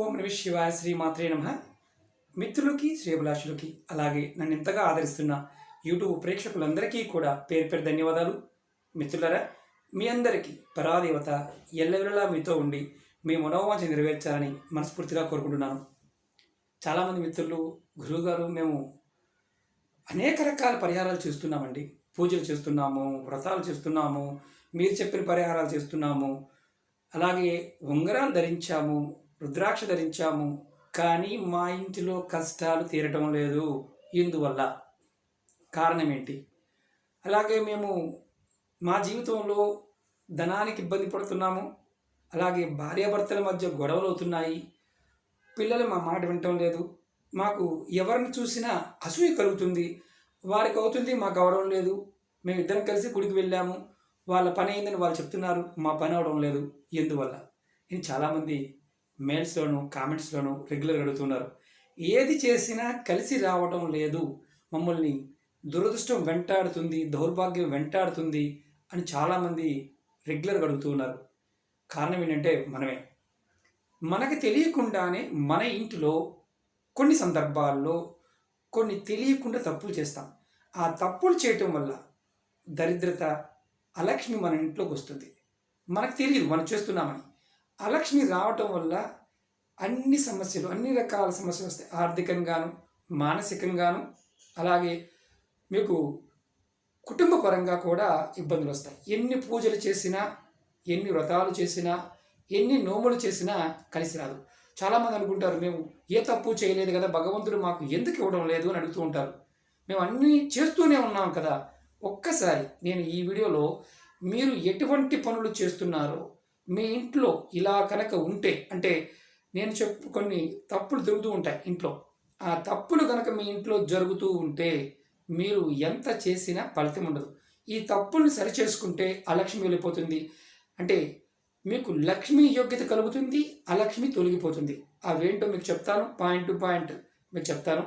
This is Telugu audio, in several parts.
ఓం నమ శివాయ శ్రీమాత్రే నమ. మిత్రులకి శ్రేభిలాషులకి అలాగే నన్ను ఇంతగా ఆదరిస్తున్న యూట్యూబ్ ప్రేక్షకులందరికీ కూడా పేరు పేరు ధన్యవాదాలు. మిత్రులరా, మీ అందరికీ పరాదేవత ఎల్లవెల్లలా మీతో ఉండి మీ మనోవాంఛ నెరవేర్చాలని మనస్ఫూర్తిగా కోరుకుంటున్నాను. చాలామంది మిత్రులు, గురువుగారు, మేము అనేక రకాల పరిహారాలు చేస్తున్నామండి. పూజలు చేస్తున్నాము, వ్రతాలు చేస్తున్నాము, మీరు చెప్పిన పరిహారాలు చేస్తున్నాము, అలాగే ఉంగరాలు ధరించాము, రుద్రాక్ష ధరించాము, కానీ మా ఇంటిలో కష్టాలు తీరటం లేదు. ఇందువల్ల కారణం ఏంటి? అలాగే మేము మా జీవితంలో ధనానికి ఇబ్బంది పడుతున్నాము, అలాగే భార్యాభర్తల మధ్య గొడవలు అవుతున్నాయి, పిల్లలు మా మాట వినటం లేదు, మాకు ఎవరిని చూసినా అసూయ కలుగుతుంది, వారికి అవుతుంది మాకు అవడం లేదు, మేము ఇద్దరం కలిసి గుడికి వెళ్ళాము, వాళ్ళ పని అయిందని వాళ్ళు చెప్తున్నారు, మా పని అవడం లేదు. ఎందువల్ల? ఇది చాలామంది మెయిల్స్లోను కామెంట్స్లోను రెగ్యులర్గా అడుగుతున్నారు. ఏది చేసినా కలిసి రావడం లేదు, మమ్మల్ని దురదృష్టం వెంటాడుతుంది, దౌర్భాగ్యం వెంటాడుతుంది అని చాలామంది రెగ్యులర్గా అడుగుతున్నారు. కారణం ఏంటంటే మనకి తెలియకుండానే మన ఇంటిలో కొన్ని సందర్భాల్లో కొన్ని తెలియకుండా తప్పులు చేస్తాం. ఆ తప్పులు చేయటం వల్ల దరిద్రత, అలక్ష్మి మన ఇంట్లోకి వస్తుంది. మనకు తెలియదు మనం చేస్తున్నామని. అలక్ష్మి రావటం వల్ల అన్ని సమస్యలు, అన్ని రకాల సమస్యలు వస్తాయి. ఆర్థికంగాను, మానసికంగాను, అలాగే మీకు కుటుంబ పరంగా కూడా ఇబ్బందులు వస్తాయి. ఎన్ని పూజలు చేసినా, ఎన్ని వ్రతాలు చేసినా, ఎన్ని నోములు చేసినా కలిసి రాదు. చాలామంది అనుకుంటారు, మేము ఏ తప్పు చేయలేదు కదా, భగవంతుడు మాకు ఎందుకు ఇవ్వడం లేదు అని అడుగుతూ ఉంటారు. మేము అన్నీ చేస్తూనే ఉన్నాం కదా. ఒక్కసారి నేను ఈ వీడియోలో మీరు ఎటువంటి పనులు చేస్తున్నారో, మీ ఇంట్లో ఇలా కనుక ఉంటే, అంటే నేను కొన్ని తప్పులు జరుగుతూ ఉంటాయి ఇంట్లో, ఆ తప్పులు కనుక మీ ఇంట్లో జరుగుతూ ఉంటే మీరు ఎంత చేసినా ఫలితం ఉండదు. ఈ తప్పుల్ని సరిచేసుకుంటే అలక్ష్మి వెళ్ళిపోతుంది. అంటే మీకు లక్ష్మీ యోగ్యత కలుగుతుంది, అలక్ష్మి తొలగిపోతుంది. అవేంటో మీకు చెప్తాను, పాయింట్ టు పాయింట్ మీకు చెప్తాను.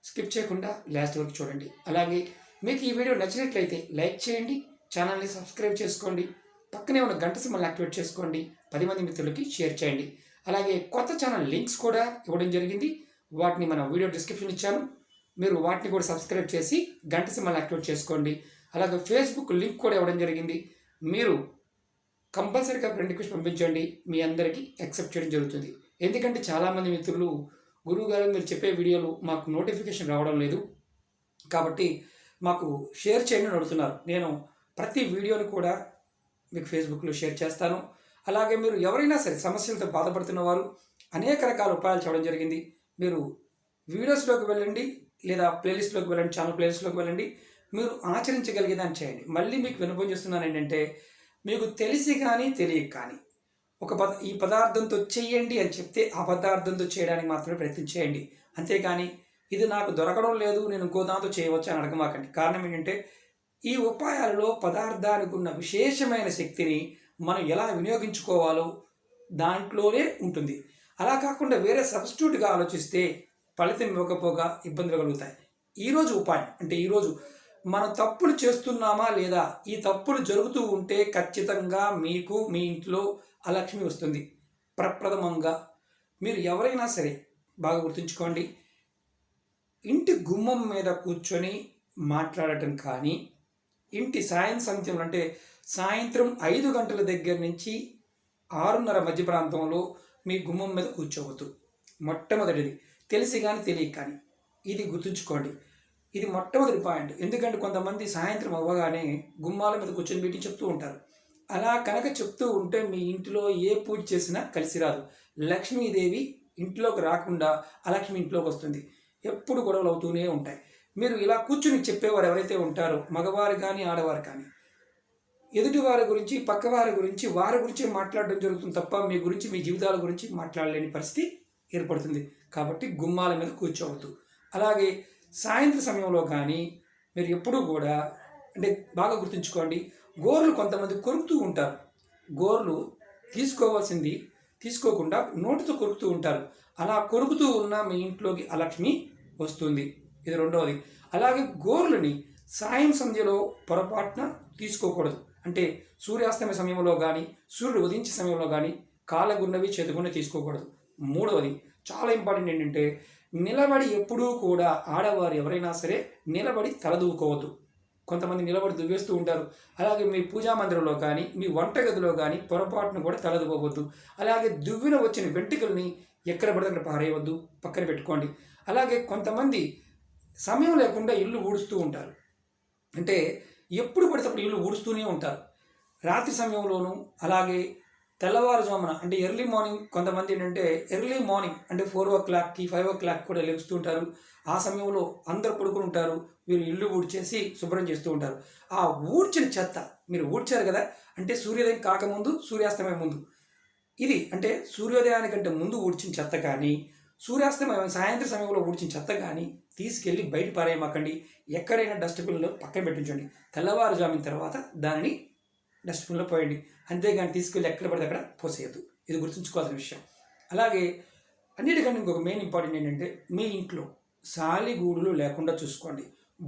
స్కిప్ చేయకుండా లాస్ట్ వరకు చూడండి. అలాగే మీకు ఈ వీడియో నచ్చినట్లయితే లైక్ చేయండి, ఛానల్ని సబ్స్క్రైబ్ చేసుకోండి, పక్కనే ఉన్న గంట సింబల్ని యాక్టివేట్ చేసుకోండి, 10 మంది మిత్రులకి షేర్ చేయండి. అలాగే కొత్త ఛానల్ లింక్స్ కూడా ఇవ్వడం జరిగింది, వాటిని మన వీడియో డిస్క్రిప్షన్ ఇచ్చాను, మీరు వాటిని కూడా సబ్స్క్రైబ్ చేసి గంట సింబల్ని యాక్టివేట్ చేసుకోండి. అలాగే ఫేస్బుక్ లింక్ కూడా ఇవ్వడం జరిగింది, మీరు కంపల్సరీగా ఫ్రెండ్ రిక్వెస్ట్ పంపించండి, మీ అందరికీ యాక్సెప్ట్ చేయడం జరుగుతుంది. ఎందుకంటే చాలామంది మిత్రులు, గురువుగారు మీరు చెప్పే వీడియోలు మాకు నోటిఫికేషన్ రావడం లేదు, కాబట్టి మాకు షేర్ చేయండి అని అడుగుతున్నారు. నేను ప్రతి వీడియోని కూడా మీకు ఫేస్బుక్లో షేర్ చేస్తాను. అలాగే మీరు ఎవరైనా సరే సమస్యలతో బాధపడుతున్న వారు అనేక రకాల ఉపాయాలు చేయడం జరిగింది. మీరు వీడియోస్లోకి వెళ్ళండి, లేదా ప్లేలిస్ట్లోకి వెళ్ళండి, ఛానల్ ప్లేలిస్ట్లోకి వెళ్ళండి, మీరు ఆచరించగలిగేదాన్ని చేయండి. మళ్ళీ మీకు వినపం చేస్తున్నాను ఏంటంటే, మీకు తెలిసి కానీ తెలియక కానీ ఈ పదార్థంతో చేయండి అని చెప్తే ఆ పదార్థంతో చేయడానికి మాత్రమే ప్రయత్నం చేయండి. అంతేకాని ఇది నాకు దొరకడం లేదు, నేను ఇంకో దాంతో చేయవచ్చు అని అడగమాకండి. కారణం ఏంటంటే, ఈ ఉపాయాలలో పదార్థానికి ఉన్న విశేషమైన శక్తిని మనం ఎలా వినియోగించుకోవాలో దాంట్లోనే ఉంటుంది. అలా కాకుండా వేరే సబ్స్టిట్యూట్గా ఆలోచిస్తే ఫలితం ఇవ్వకపోగా ఇబ్బందులు కలుగుతాయి. ఈరోజు ఉపాయం అంటే, ఈరోజు మనం తప్పులు చేస్తున్నామా లేదా, ఈ తప్పులు జరుగుతూ ఉంటే ఖచ్చితంగా మీకు మీ ఇంట్లో అలక్ష్మి వస్తుంది. ప్రప్రథమంగా మీరు ఎవరైనా సరే బాగా గుర్తుంచుకోండి, ఇంటి గుమ్మం మీద కూర్చొని మాట్లాడటం కానీ, ఇంటి సమయంలో అంటే సాయంత్రం 5 గంటల దగ్గర నుంచి 6:30 మధ్య ప్రాంతంలో మీ గుమ్మం మీద కూర్చోవద్దు. మొట్టమొదటిది, తెలిసి కానీ తెలియక కానీ, ఇది గుర్తుంచుకోండి. ఇది మొట్టమొదటి పాయింట్. ఎందుకంటే కొంతమంది సాయంత్రం అవ్వగానే గుమ్మాల మీద కూర్చొని మీటింగ్ చెప్తూ ఉంటారు. అలా కనుక చెప్తూ ఉంటే మీ ఇంటిలో ఏ పూజ చేసినా కలిసి రాదు. లక్ష్మీదేవి ఇంట్లోకి రాకుండా అలక్ష్మి ఇంట్లోకి వస్తుంది. ఎప్పుడు గొడవలు అవుతూనే ఉంటాయి. మీరు ఇలా కూర్చుని చెప్పేవారు ఎవరైతే ఉంటారో, మగవారు కానీ ఆడవారు కానీ, ఎదుటివారి గురించి, పక్కవారి గురించి, వారి గురించి మాట్లాడడం జరుగుతుంది తప్ప మీ గురించి, మీ జీవితాల గురించి మాట్లాడలేని పరిస్థితి ఏర్పడుతుంది. కాబట్టి గుమ్మాల మీద కూర్చోవద్దు. అలాగే సాయంత్రం సమయంలో కానీ మీరు ఎప్పుడూ కూడా, అంటే బాగా గుర్తుంచుకోండి, గోర్లు కొంతమంది కొరుకుతూ ఉంటారు. గోర్లు తీసుకోవాల్సింది తీసుకోకుండా నోటితో కొరుకుతూ ఉంటారు. అలా కొరుకుతూ ఉన్న మీ ఇంట్లోకి అలక్ష్మి వస్తుంది. ఇది రెండవది. అలాగే గోర్లని సంధ్యలో పొరపాటున తీసుకోకూడదు. అంటే సూర్యాస్తమయ సమయంలో కానీ, సూర్యుడు ఉదయించే సమయంలో కానీ కాళ్ళగున్నవి చేతుకున్నవి తీసుకోకూడదు. మూడవది చాలా ఇంపార్టెంట్ ఏంటంటే నిలబడి ఎప్పుడూ కూడా ఆడవారు ఎవరైనా సరే నిలబడి తలదూకోవద్దు. కొంతమంది నిలబడి దువ్వేస్తూ ఉంటారు. అలాగే మీ పూజా మందిరంలో కానీ మీ వంటగదిలో కానీ పొరపాటును కూడా తలదువ్వవద్దు. అలాగే దువ్విన వచ్చిన వెంట్రుకల్ని ఎక్కడ పడితే అక్కడ పారేయవద్దు, పక్కన పెట్టుకోండి. అలాగే కొంతమంది సమయం లేకుండా ఇల్లు ఊడుస్తూ ఉంటారు. అంటే ఎప్పుడు పడితే అప్పుడు ఇల్లు ఊడుస్తూనే ఉంటారు. రాత్రి సమయంలోనూ అలాగే తెల్లవారుజామున అంటే ఎర్లీ మార్నింగ్ కొంతమంది ఏంటంటే ఎర్లీ మార్నింగ్ అంటే 4 o'clockకి 5 o'clock కూడా లెగుస్తూ ఉంటారు. ఆ సమయంలో అందరు పడుకుని ఉంటారు. వీరు ఇల్లు ఊడ్చేసి శుభ్రం చేస్తూ ఉంటారు. ఆ ఊడ్చిన చెత్త మీరు ఊడ్చారు కదా, అంటే సూర్యోదయం కాకముందు సూర్యాస్తమయం ముందు ఇది అంటే సూర్యోదయానికంటే ముందు ఊడ్చిన చెత్త కానీ సూర్యాస్తమయం సాయంత్రం సమయంలో ఊడ్చిన చెత్త కానీ తీసుకెళ్ళి బయట పారేయమాకండి. ఎక్కడైనా డస్ట్బిన్లో పక్కన పెట్టించండి. తెల్లవారుజామిన తర్వాత దానిని డస్ట్బిన్లో పోయండి. అంతేగాని తీసుకెళ్ళి ఎక్కడ పడితే అక్కడ పోసేయద్దు. ఇది గుర్తుంచుకోవాల్సిన విషయం. అలాగే అన్నిటికంటే ఇంకొక మెయిన్ ఇంపార్టెంట్ ఏంటంటే మీ ఇంట్లో సాలిగూడులు లేకుండా చూసుకోండి,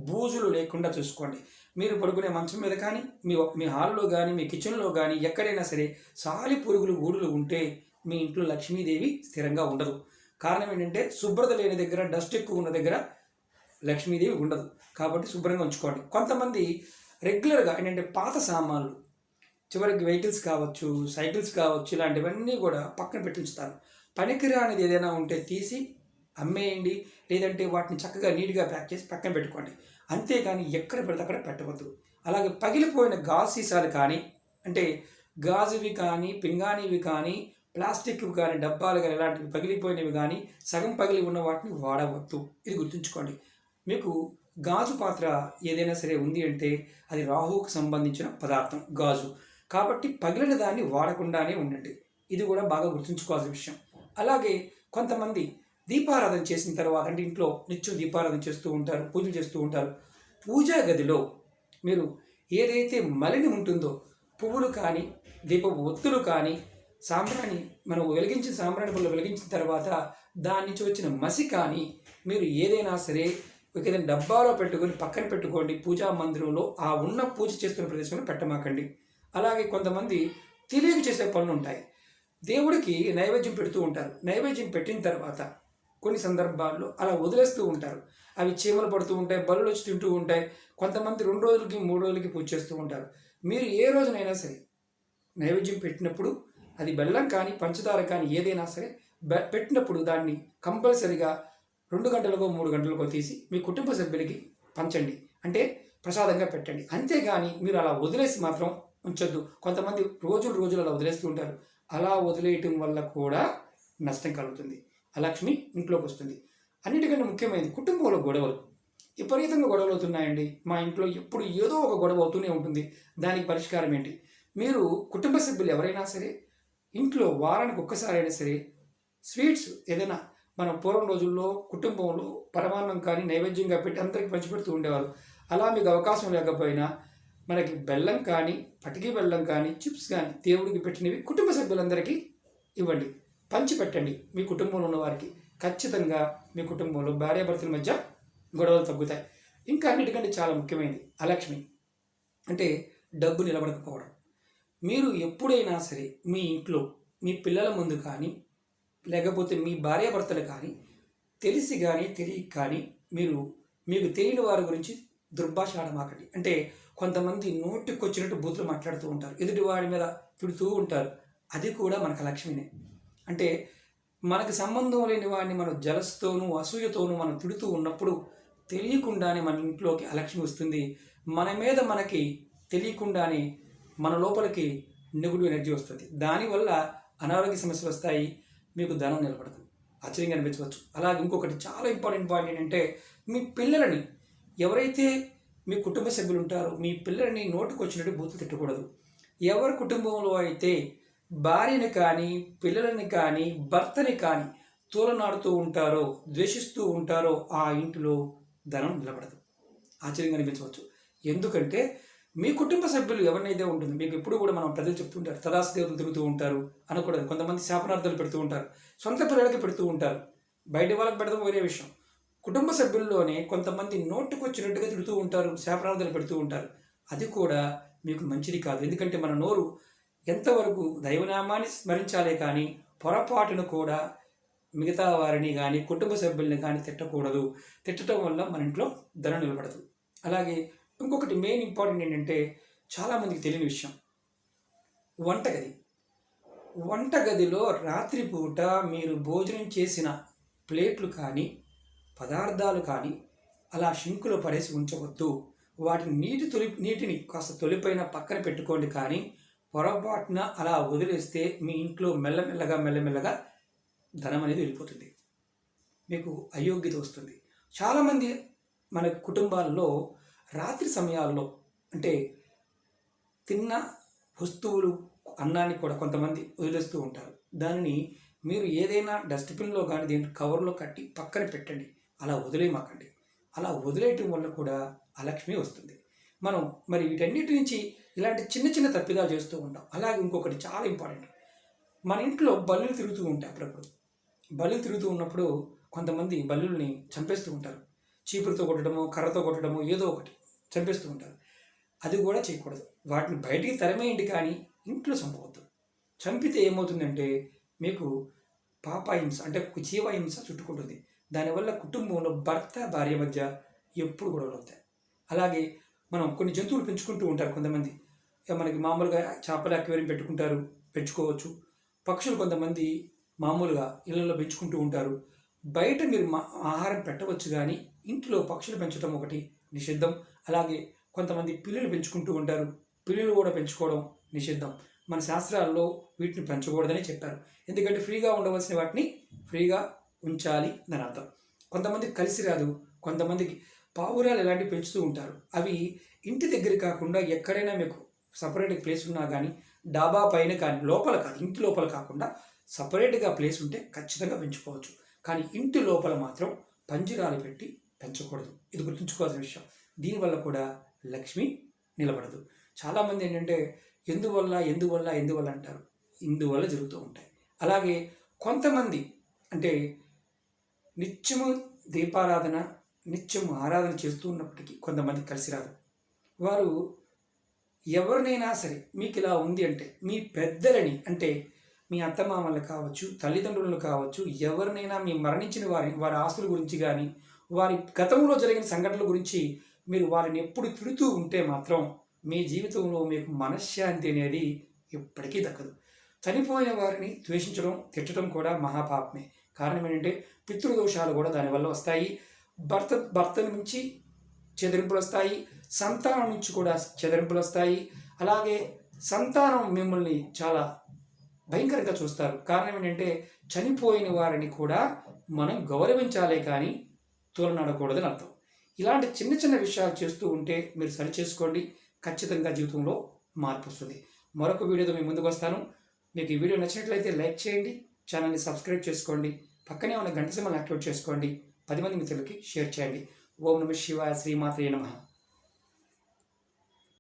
బూజులు లేకుండా చూసుకోండి. మీరు పడుకునే మంచం మీద కానీ మీ హాల్లో కానీ మీ కిచెన్లో కానీ ఎక్కడైనా సరే సాలి పురుగులు గూడులు ఉంటే మీ ఇంట్లో లక్ష్మీదేవి స్థిరంగా ఉండదు. కారణం ఏంటంటే శుభ్రత లేని దగ్గర, డస్ట్ ఎక్కువ ఉన్న దగ్గర లక్ష్మీదేవి ఉండదు. కాబట్టి శుభ్రంగా ఉంచుకోండి. కొంతమంది రెగ్యులర్గా ఏంటంటే పాత సామాన్లు, చివరికి వెహికల్స్ కావచ్చు, సైకిల్స్ కావచ్చు, ఇలాంటివన్నీ కూడా పక్కన పెట్టించుతారు. పనికిరానిది ఏదైనా ఉంటే తీసి అమ్మేయండి, లేదంటే వాటిని చక్కగా నీట్గా ప్యాక్ చేసి పక్కన పెట్టుకోండి. అంతేగాని ఎక్కడ పెడితే అక్కడ పెట్టవద్దు. అలాగే పగిలిపోయిన గాజు సీసాలు కానీ అంటే గాజువి కానీ పింగాణివి కానీ ప్లాస్టిక్వి కానీ డబ్బాలు కానీ ఇలాంటివి పగిలిపోయినవి కానీ సగం పగిలి ఉన్న వాటిని వాడవద్దు. ఇది గుర్తుంచుకోండి. మీకు గాజు పాత్ర ఏదైనా సరే ఉంది అంటే అది రాహువుకు సంబంధించిన పదార్థం గాజు. కాబట్టి పగిలిన దాన్ని వాడకుండానే ఉండండి. ఇది కూడా బాగా గుర్తుంచుకోవాల్సిన విషయం. అలాగే కొంతమంది దీపారాధన చేసిన తర్వాత అంటే ఇంట్లో నిత్యం దీపారాధన చేస్తూ ఉంటారు, పూజలు చేస్తూ ఉంటారు. పూజా గదిలో మీరు ఏదైతే మలిని ఉంటుందో పువ్వులు కానీ దీపపు ఒత్తులు కానీ సాంబ్రాణి మనం వెలిగించిన సాంబ్రాణి పుల్ల వెలిగించిన తర్వాత దాని నుంచి వచ్చిన మసి కానీ మీరు ఏదైనా సరే ఏదైనా డబ్బాలో పెట్టుకొని పక్కన పెట్టుకోండి. పూజా మందిరంలో ఆ ఉన్న పూజ చేస్తున్న ప్రదేశంలో పెట్టమాకండి. అలాగే కొంతమంది తెలియక చేసే పనులు ఉంటాయి. దేవుడికి నైవేద్యం పెడుతూ ఉంటారు. నైవేద్యం పెట్టిన తర్వాత కొన్ని సందర్భాల్లో అలా వదిలేస్తూ ఉంటారు. అవి చీమలు పడుతూ ఉంటాయి, బల్లులు వచ్చి తింటూ ఉంటాయి. కొంతమంది 2 రోజులకి 3 రోజులకి పూజ చేస్తూ ఉంటారు. మీరు ఏ రోజునైనా సరే నైవేద్యం పెట్టినప్పుడు అది బెల్లం కానీ పంచదార కానీ ఏదైనా సరే పెట్టినప్పుడు దాన్ని కంపల్సరిగా 2 గంటలకో 3 గంటలకో తీసి మీ కుటుంబ సభ్యులకి పంచండి, అంటే ప్రసాదంగా పెట్టండి. అంతేగాని మీరు అలా వదిలేసి మాత్రం ఉంచొద్దు. కొంతమంది రోజులు అలా వదిలేస్తూ ఉంటారు. అలా వదిలేయటం వల్ల కూడా నష్టం కలుగుతుంది. అలక్ష్మి ఇంట్లోకి వస్తుంది. అన్నిటికంటే ముఖ్యమైనది కుటుంబంలో గొడవలు. విపరీతంగా గొడవలు అవుతున్నాయండి. మా ఇంట్లో ఎప్పుడు ఏదో ఒక గొడవ అవుతూనే ఉంటుంది. దానికి పరిష్కారం ఏంటి? మీరు కుటుంబ సభ్యులు ఎవరైనా సరే ఇంట్లో వారానికి ఒక్కసారైనా సరే స్వీట్స్ ఏదైనా మనం పూర్వం రోజుల్లో కుటుంబంలో పరమాన్నం కానీ నైవేద్యంగా పెట్టి అందరికీ పంచిపెడుతూ ఉండేవారు. అలా మీకు అవకాశం లేకపోయినా మనకి బెల్లం కానీ పటికి బెల్లం కానీ చిప్స్ కానీ దేవుడికి పెట్టినవి కుటుంబ సభ్యులందరికీ ఇవ్వండి, పంచి పెట్టండి. మీ కుటుంబంలో ఉన్న వారికి ఖచ్చితంగా మీ కుటుంబంలో భార్యాభర్తల మధ్య గొడవలు తగ్గుతాయి. ఇంకా అన్నిటికంటే చాలా ముఖ్యమైనది అలక్ష్మి అంటే డబ్బు నిలబడకపోవడం. మీరు ఎప్పుడైనా సరే మీ ఇంట్లో మీ పిల్లల ముందు కానీ లేకపోతే మీ భార్యాభర్తలు కానీ తెలిసి కానీ తెలియక కానీ మీకు తెలియని వారి గురించి దుర్భాష ఆడమాకండి. అంటే కొంతమంది నోటికొచ్చినట్టు బూతులు మాట్లాడుతూ ఉంటారు, ఎదుటివాడి మీద తిడుతూ ఉంటారు. అది కూడా మనకు లక్ష్మినే. అంటే మనకు సంబంధం లేని వాడిని మనం జలస్తోనూ అసూయతోనూ మనం తిడుతూ ఉన్నప్పుడు తెలియకుండానే మన ఇంట్లోకి అలక్ష్మి వస్తుంది. మన మీద మనకి తెలియకుండానే మన లోపలికి నెగిటివ్ ఎనర్జీ వస్తుంది. దానివల్ల అనారోగ్య సమస్యలు వస్తాయి, మీకు ధనం నిలబడదు. ఆశ్చర్యంగా అనిపించవచ్చు. అలాగే ఇంకొకటి చాలా ఇంపార్టెంట్ పాయింట్ ఏంటంటే మీ పిల్లలని ఎవరైతే మీ కుటుంబ సభ్యులు ఉంటారో మీ పిల్లలని నోటుకు వచ్చినట్టు బూతులు తిట్టకూడదు. ఎవరి కుటుంబంలో అయితే భార్యని కానీ పిల్లలని కానీ భర్తని కానీ తూలనాడుతూ ఉంటారో ద్వేషిస్తూ ఉంటారో ఆ ఇంటిలో ధనం నిలబడదు. ఆశ్చర్యంగా అనిపించవచ్చు. ఎందుకంటే మీ కుటుంబ సభ్యులు ఎవరినైతే ఉంటుంది మీకు ఎప్పుడు కూడా మనం ప్రజలు చెప్తుంటారు తదాస్తు దేవతలు తిరుగుతూ ఉంటారు అనకూడదు. కొంతమంది శాపనార్థాలు పెడుతూ ఉంటారు, సొంత పిల్లలకి పెడుతూ ఉంటారు. బయట వాళ్ళకి పెడతాం వేరే విషయం. కుటుంబ సభ్యుల్లోనే కొంతమంది నోటుకొచ్చినట్టుగా తిడుతూ ఉంటారు, శాపనార్థాలు పెడుతూ ఉంటారు. అది కూడా మీకు మంచిది కాదు. ఎందుకంటే మన నోరు ఎంతవరకు దైవనామాన్ని స్మరించాలే కానీ పొరపాటును కూడా మిగతా వారిని కానీ కుటుంబ సభ్యుల్ని కానీ తిట్టకూడదు. తిట్టడం వల్ల మన ఇంట్లో ధనం నిలబడదు. అలాగే ఇంకొకటి మెయిన్ ఇంపార్టెంట్ ఏంటంటే చాలామందికి తెలియని విషయం, వంటగది. వంటగదిలో రాత్రిపూట మీరు భోజనం చేసిన ప్లేట్లు కానీ పదార్థాలు కానీ అలా షింకులో పడేసి ఉంచవద్దు. వాటిని నీటిని కాస్త తొలిపైన పక్కన పెట్టుకోండి. కానీ పొరపాటున అలా వదిలేస్తే మీ ఇంట్లో మెల్లమెల్లగా ధనం అనేది వెళ్ళిపోతుంది, మీకు అయోగ్యత వస్తుంది. చాలామంది మన కుటుంబాల్లో రాత్రి సమయాల్లో అంటే తిన్న వస్తువులు అన్నాన్ని కూడా కొంతమంది వదిలేస్తూ ఉంటారు. దానిని మీరు ఏదైనా డస్ట్బిన్లో కానీ దేని కవర్లో కట్టి పక్కన పెట్టండి. అలా వదిలేయమాకండి. అలా వదిలేయటం వల్ల కూడా అలక్ష్మి వస్తుంది. మనం మరి వీటన్నిటి నుంచి ఇలాంటి చిన్న చిన్న తప్పిదాలు చేస్తూ ఉంటాం. అలాగే ఇంకొకటి చాలా ఇంపార్టెంట్, మన ఇంట్లో బల్లులు తిరుగుతూ ఉంటాయి. అప్పుడప్పుడు బల్లులు తిరుగుతూ ఉన్నప్పుడు కొంతమంది బల్లుల్ని చంపేస్తూ ఉంటారు. చీపురుతో కొట్టడము, కర్రతో కొట్టడము, ఏదో ఒకటి చంపేస్తూ ఉంటారు. అది కూడా చేయకూడదు. వాటిని బయటికి తరిమేయండి, కానీ ఇంట్లో చంపవద్దు. చంపితే ఏమవుతుందంటే మీకు పాపహింస అంటే జీవహింస చుట్టుకుంటుంది. దానివల్ల కుటుంబంలో భర్త భార్య మధ్య ఎప్పుడు గొడవలు అవుతాయి. అలాగే మనం కొన్ని జంతువులు పెంచుకుంటూ ఉంటారు కొంతమంది. మనకి మామూలుగా చేపల అక్వేరియం పెంచుకోవచ్చు. పక్షులు కొంతమంది మామూలుగా ఇళ్ళల్లో పెంచుకుంటూ ఉంటారు. బయట మీరు ఆహారం పెట్టవచ్చు, కానీ ఇంట్లో పక్షులు పెంచడం ఒకటి నిషిద్ధం. అలాగే కొంతమంది పిల్లులు పెంచుకుంటూ ఉంటారు. పిల్లులు కూడా పెంచుకోవడం నిషిద్ధం. మన శాస్త్రాల్లో వీటిని పెంచకూడదని చెప్పారు. ఎందుకంటే ఫ్రీగా ఉండవలసిన వాటిని ఫ్రీగా ఉంచాలి అని అర్థం. కొంతమందికి కలిసి రాదు, కొంతమందికి పావురాలు ఇలాంటివి పెంచుతూ ఉంటారు. అవి ఇంటి దగ్గర కాకుండా ఎక్కడైనా మీకు సపరేట్ ప్లేస్ ఉన్నా కానీ డాబా పైన కానీ లోపల కాదు, ఇంటి లోపల కాకుండా సపరేట్గా ప్లేస్ ఉంటే ఖచ్చితంగా పెంచుకోవచ్చు. కానీ ఇంటి లోపల మాత్రం పంజరాలు పెట్టి పెంచకూడదు. ఇది గుర్తుంచుకోవాల్సిన విషయం. దీనివల్ల కూడా లక్ష్మి నిలబడదు. చాలామంది ఏంటంటే ఎందువల్ల అంటారు. ఇందువల్ల జరుగుతూ ఉంటాయి. అలాగే కొంతమంది అంటే నిత్యము దీపారాధన, నిత్యము ఆరాధన చేస్తూ ఉన్నప్పటికీ కొంతమంది కలిసి రాదు. వారు ఎవరినైనా సరే మీకు ఇలా ఉంది అంటే మీ పెద్దలని అంటే మీ అత్తమామలు కావచ్చు, తల్లిదండ్రులను కావచ్చు, ఎవరినైనా మీ మరణించిన వారి ఆస్తుల గురించి కానీ వారి గతంలో జరిగిన సంఘటనల గురించి మీరు వారిని ఎప్పుడు తిడుతూ ఉంటే మాత్రం మీ జీవితంలో మీకు మనశ్శాంతి అనేది ఎప్పటికీ దక్కదు. చనిపోయిన వారిని ద్వేషించడం, తిట్టడం కూడా మహాపాపమే. కారణం ఏంటంటే పితృదోషాలు కూడా దానివల్ల వస్తాయి. భర్త నుంచి చెదిరింపులు వస్తాయి, సంతానం నుంచి కూడా చెదిరింపులు వస్తాయి. అలాగే సంతానం మిమ్మల్ని చాలా భయంకరంగా చూస్తారు. కారణం ఏంటంటే చనిపోయిన వారిని కూడా మనం గౌరవించాలే కానీ తోలనాడకూడదని అర్థం. ఇలాంటి చిన్న చిన్న విషయాలు చేస్తూ ఉంటే మీరు సరి చేసుకోండి, ఖచ్చితంగా జీవితంలో మార్పు వస్తుంది. మరొక వీడియోతో మీ ముందుకు వస్తాను. మీకు ఈ వీడియో నచ్చినట్లయితే లైక్ చేయండి, ఛానల్ని సబ్స్క్రైబ్ చేసుకోండి, పక్కనే ఉన్న గంట సింబల్ని యాక్టివేట్ చేసుకోండి, 10 మంది మిత్రులకి షేర్ చేయండి. ఓం నమః శివాయ, శ్రీమాత్రే నమః.